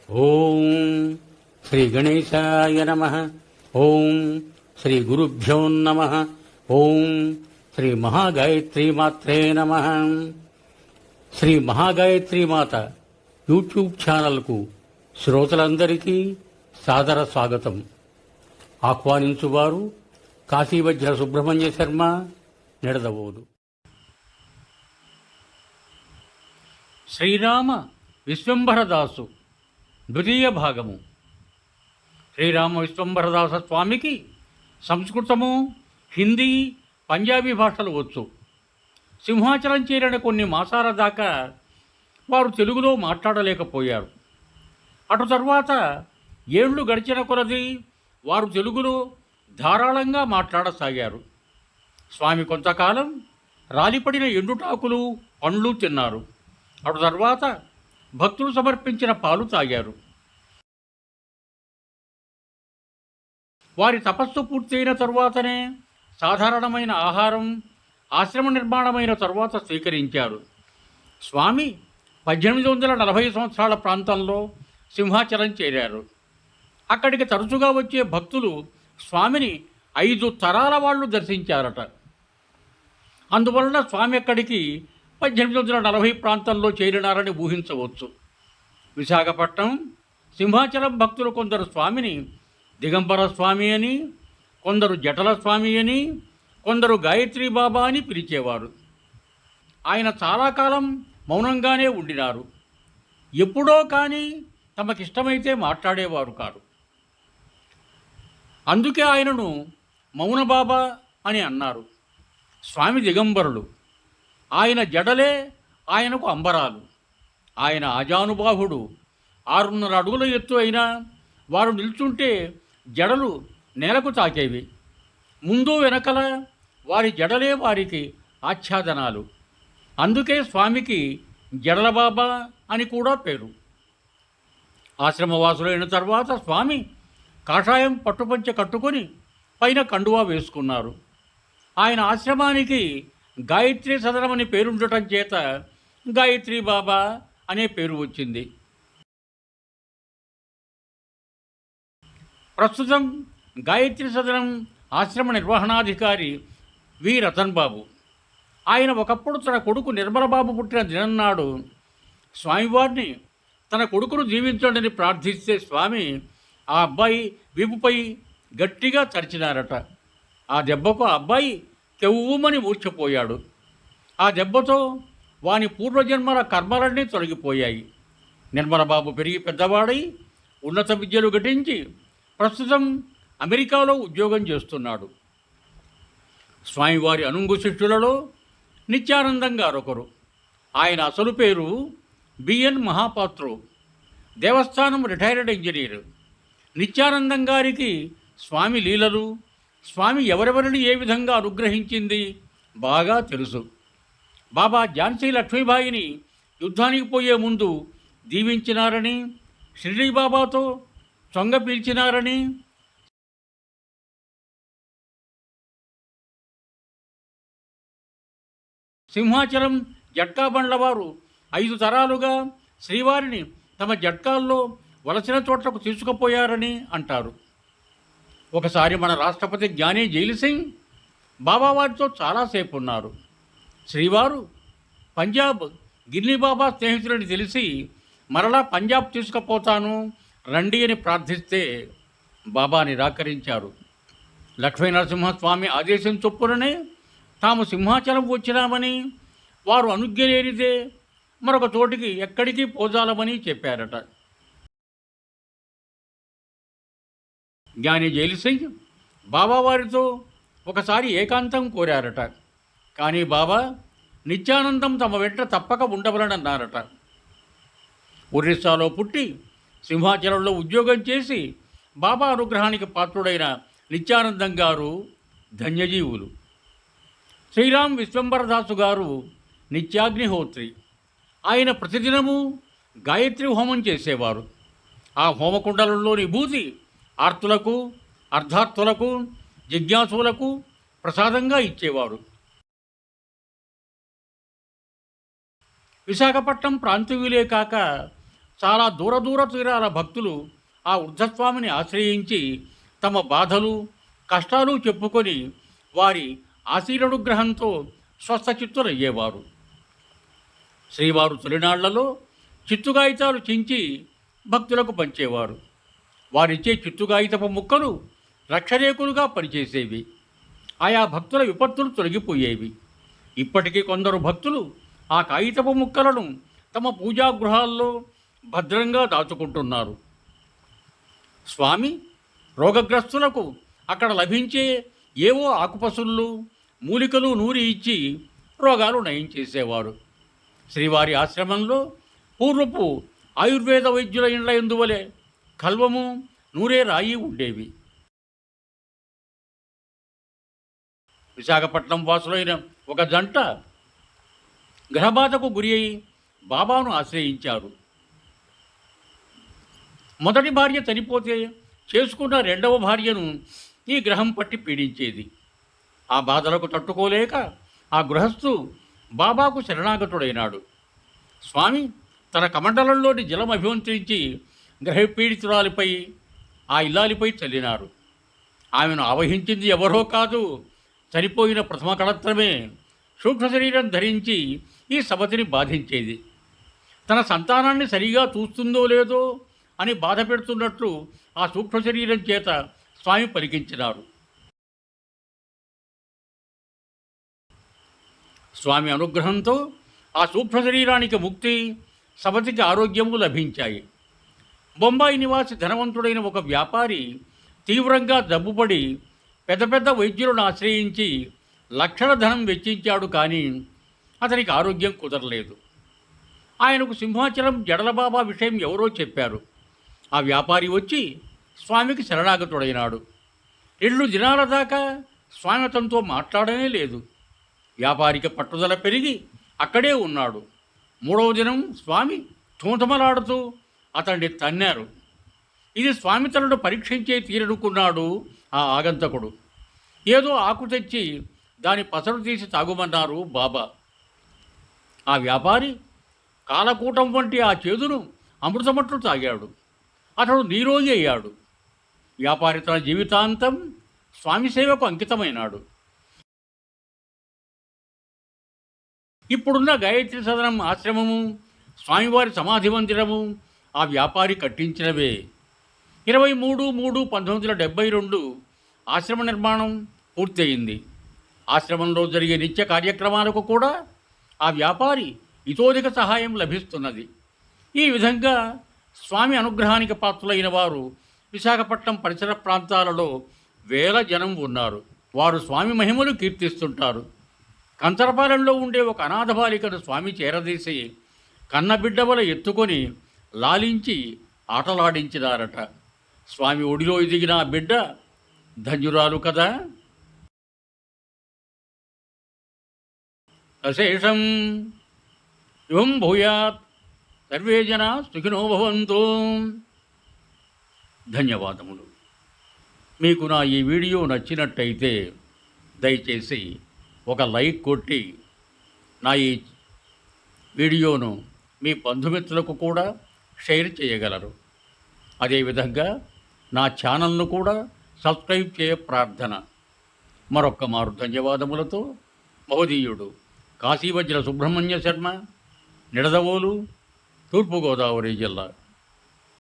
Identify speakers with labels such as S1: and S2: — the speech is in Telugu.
S1: ఓం శ్రీ గణేశాయ నమః. ఓం శ్రీ గురుభ్యో నమః. ఓం శ్రీ మహాగాయత్రీమాత్రే నమః. శ్రీ మహాగాయత్రీమాత యూట్యూబ్ ఛానల్కు శ్రోతలందరికీ సాదర స్వాగతం. ఆహ్వానించువారు కాశీవజ్ర సుబ్రహ్మణ్య శర్మ, నిడదవోలు. శ్రీరామ విశ్వంభరదాసు ద్వితీయ భాగము. శ్రీరామ విశ్వంభరదాస స్వామికి సంస్కృతము, హిందీ, పంజాబీ భాషలు వచ్చు. సింహాచలం చేరిన కొన్ని మాసాల దాకా వారు తెలుగులో మాట్లాడలేకపోయారు. అటు తర్వాత ఏళ్లు గడిచిన కొలది వారు తెలుగులో ధారాళంగా మాట్లాడసాగారు. స్వామి కొంతకాలం రాలిపడిన ఎండుటాకులు, పండ్లు తిన్నారు. అటు తర్వాత భక్తులు సమర్పించిన పాలు తాగారు. వారి తపస్సు పూర్తయిన తరువాతనే సాధారణమైన ఆహారం, ఆశ్రమ నిర్మాణమైన తరువాత స్వీకరించారు. స్వామి 1840 సంవత్సరాల ప్రాంతంలో సింహాచలం చేరారు. అక్కడికి తరచుగా వచ్చే భక్తులు స్వామిని 5 తరాల వాళ్ళు దర్శించారట. అందువలన స్వామి అక్కడికి 1840 ప్రాంతంలో చేరినారని ఊహించవచ్చు. విశాఖపట్నం, సింహాచలం భక్తులు కొందరు స్వామిని దిగంబర స్వామి అని, కొందరు జటల స్వామి అని, కొందరు గాయత్రీ బాబా అని పిలిచేవారు. ఆయన చాలా కాలం మౌనంగానే ఉండినారు. ఎప్పుడో కానీ తమకిష్టమైతే మాట్లాడేవారు కాదు. అందుకే ఆయనను మౌన బాబా అని అన్నారు. స్వామి దిగంబరులు. ఆయన జడలే ఆయనకు అంబరాలు. ఆయన ఆజానుబాహుడు. 6.5 అడుగుల ఎత్తు అయినా వారు నిల్చుంటే జడలు నేలకు తాకేవి. ముందు వెనకల వారి జడలే వారికి ఆచ్ఛాదనాలు. అందుకే స్వామికి జడల బాబా అని కూడా పేరు. ఆశ్రమవాసులైన తర్వాత స్వామి కాషాయం పట్టుపంచె కట్టుకొని పైన కండువా వేసుకున్నారు. ఆయన ఆశ్రమానికి గాయత్రీ సదనం అని పేరుండటం చేత గాయత్రీ బాబా అనే పేరు వచ్చింది. ప్రస్తుతం గాయత్రీ సదనం ఆశ్రమ నిర్వహణాధికారి వి రతన్ బాబు. ఆయన ఒకప్పుడు తన కొడుకు నిర్మలబాబు పుట్టిన దినం నాడు స్వామివారిని తన కొడుకును జీవించండి ప్రార్థిస్తే స్వామి ఆ అబ్బాయి వీపుపై గట్టిగా తరిచినారట. ఆ దెబ్బకు ఆ అబ్బాయి కెవ్వుమని మూర్ఛపోయాడు. ఆ దెబ్బతో వాని పూర్వజన్మల కర్మలన్నీ తొలగిపోయాయి. నిర్మలబాబు పెరిగి పెద్దవాడై ఉన్నత విద్యలు ఘటించి ప్రస్తుతం అమెరికాలో ఉద్యోగం చేస్తున్నాడు. స్వామివారి అనుంగు శిష్యులలో నిత్యానందం గారొకరు. ఆయన అసలు పేరు బిఎన్ మహాపాత్రు. దేవస్థానం రిటైర్డ్ ఇంజనీర్. నిత్యానందం గారికి స్వామి లీలలు, స్వామి ఎవరెవరిని ఏ విధంగా అనుగ్రహించింది బాగా తెలుసు. బాబా ఝాన్సీ లక్ష్మీబాయిని యుద్ధానికి పోయే ముందు దీవించినారని, షిరిడీ బాబాతో చొంగ పీల్చినారని, సింహాచలం జట్కా బండ్ల వారు 5 తరాలుగా శ్రీవారిని తమ జట్కాల్లో వలసిన చోట్లకు తీసుకుపోయారని అంటారు. ఒకసారి మన రాష్ట్రపతి జ్ఞాని జైల్ సింగ్ బాబావారితో చాలాసేపు ఉన్నారు. శ్రీవారు పంజాబ్ గిర్నీ బాబా స్నేహితులని తెలిసి మరలా పంజాబ్ తీసుకుపోతాను రండి అని ప్రార్థిస్తే బాబా నిరాకరించారు. లక్ష్మీనరసింహస్వామి ఆదేశం చొప్పుననే తాము సింహాచలం వచ్చినామని, వారు అనుజ్ఞ లేనిదే మరొక చోటికి ఎక్కడికి పోజాలమని చెప్పారట. జ్ఞాని జైల్ సింగ్ బాబావారితో ఒకసారి ఏకాంతం కోరారట. కానీ బాబా నిత్యానందం తమ వెంట తప్పక ఉండవలనన్నారట. ఒరిస్సాలో పుట్టి సింహాచలంలో ఉద్యోగం చేసి బాబా అనుగ్రహానికి పాత్రుడైన నిత్యానందం గారు ధన్యజీవులు. శ్రీరామ్ విశ్వంబరదాసు గారు నిత్యాగ్నిహోత్రి. ఆయన ప్రతిదినము గాయత్రి హోమం చేసేవారు. ఆ హోమకుండలంలోని విభూతి ఆర్తులకు, అర్ధార్థులకు, జిజ్ఞాసులకు ప్రసాదంగా ఇచ్చేవారు. విశాఖపట్నం ప్రాంతీయులే కాక చాలా దూర దూర తీరాల భక్తులు ఆ వృద్ధస్వామిని ఆశ్రయించి తమ బాధలు కష్టాలు చెప్పుకొని వారి ఆశీర్వనుగ్రహంతో స్వస్థచిత్తులయ్యేవారు. శ్రీవారు తొలినాళ్లలో చిత్తుగాయితాలు చించి భక్తులకు పంచేవారు. వారిచ్చే చిత్తుగాయితపు ముక్కలు రక్షరేకులుగా పనిచేసేవి. ఆయా భక్తుల విపత్తులు తొలగిపోయేవి. ఇప్పటికీ కొందరు భక్తులు ఆ కాగితపు ముక్కలను తమ పూజాగృహాల్లో భద్రంగా దాచుకుంటున్నారు. స్వామి రోగగ్రస్తులకు అక్కడ లభించే ఏవో ఆకుపసుళ్ళు మూలికలు నూరి ఇచ్చి రోగాలు నయం చేసేవారు. శ్రీవారి ఆశ్రమంలో పూర్వపు ఆయుర్వేద వైద్యుల ఇండ్ల ఎందువలే కల్వము నూరే రాయి ఉండేవి. విశాఖపట్నం వాసులైన ఒక జంట గ్రహబాధకు గురి అయి బాబాను ఆశ్రయించారు. మొదటి భార్య చనిపోతే చేసుకున్న రెండవ భార్యను ఈ గ్రహం పట్టి పీడించేది. ఆ బాధలకు తట్టుకోలేక ఆ గృహస్థు బాబాకు శరణాగతుడైనాడు. స్వామి తన కమండలంలోని జలం అభివంతించి గ్రహపీడితురాలిపై ఆ ఇల్లాలిపై చల్లినారు. ఆమెను ఆవహించింది ఎవరో కాదు, చనిపోయిన ప్రథమ కళత్రమే సూక్ష్మ శరీరం ధరించి ఈ సబతిని బాధించేది. తన సంతానాన్ని సరిగా చూస్తుందో లేదో అని బాధ పెడుతున్నట్లు ఆ సూక్ష్మ శరీరం చేత స్వామి పలికించినారు. స్వామి అనుగ్రహంతో ఆ సూక్ష్మ శరీరానికి ముక్తి, సబతికి ఆరోగ్యము లభించాయి. బొంబాయి నివాసి ధనవంతుడైన ఒక వ్యాపారి తీవ్రంగా జబ్బుపడి పెద్ద పెద్ద వైద్యులను ఆశ్రయించి లక్షల ధనం వెచ్చించాడు. కానీ అతనికి ఆరోగ్యం కుదరలేదు. ఆయనకు సింహాచలం జడలబాబా విషయం ఎవరో చెప్పారు. ఆ వ్యాపారి వచ్చి స్వామికి శరణాగతుడైనాడు. 2 దినాల దాకా స్వామి అతనితో మాట్లాడనే లేదు. వ్యాపారికి పట్టుదల పెరిగి అక్కడే ఉన్నాడు. 3వ దినం స్వామి తూతమలాడుతూ అతన్ని తన్నారు. ఇది స్వామి తనను పరీక్షించే తీరనుకున్నాడు ఆ ఆగంతకుడు. ఏదో ఆకు తెచ్చి దాని పసరు తీసి తాగుమన్నారు బాబా. ఆ వ్యాపారి కాలకూటం వంటి ఆ చేదును అమృతమట్లు తాగాడు. అతడు నీరోగి అయ్యాడు. వ్యాపారి తన జీవితాంతం స్వామి సేవకు అంకితమైనాడు. ఇప్పుడున్న గాయత్రి సదనం ఆశ్రమము, స్వామివారి సమాధి మందిరము ఆ వ్యాపారి కట్టించినవే. 23/3/1972 ఆశ్రమ నిర్మాణం పూర్తయింది. ఆశ్రమంలో జరిగే నిత్య కార్యక్రమాలకు కూడా ఆ వ్యాపారి ఇతోధిక సహాయం లభిస్తున్నది. ఈ విధంగా స్వామి అనుగ్రహానికి పాత్రులైన వారు విశాఖపట్నం పరిసర ప్రాంతాలలో వేల జనం ఉన్నారు. వారు స్వామి మహిమలు కీర్తిస్తుంటారు. కంచరపాలెంలో ఉండే ఒక అనాథ బాలికను స్వామి చేరదీసి కన్నబిడ్డవల ఎత్తుకొని లాలించి ఆటలాడించినారట. స్వామి ఒడిలో ఎదిగిన ఆ బిడ్డ ధన్యురాలు కదా. అశేషం యువం భూయాత్ సర్వే జనా సుఖినో భవంతు. ధన్యవాదములు. మీకు నా ఈ వీడియో నచ్చినట్టయితే దయచేసి ఒక లైక్ కొట్టి నా ఈ వీడియోను మీ బంధుమిత్రులకు కూడా షేర్ చేయగలరు. అదేవిధంగా నా ఛానల్ను కూడా సబ్స్క్రైబ్ చేయ ప్రార్థన. మరొక్క మారు ధన్యవాదములతో మహోదీయుడు కాశీవజ్ర సుబ్రహ్మణ్య శర్మ, నిడదవోలు, తూర్పుగోదావరి జిల్లా.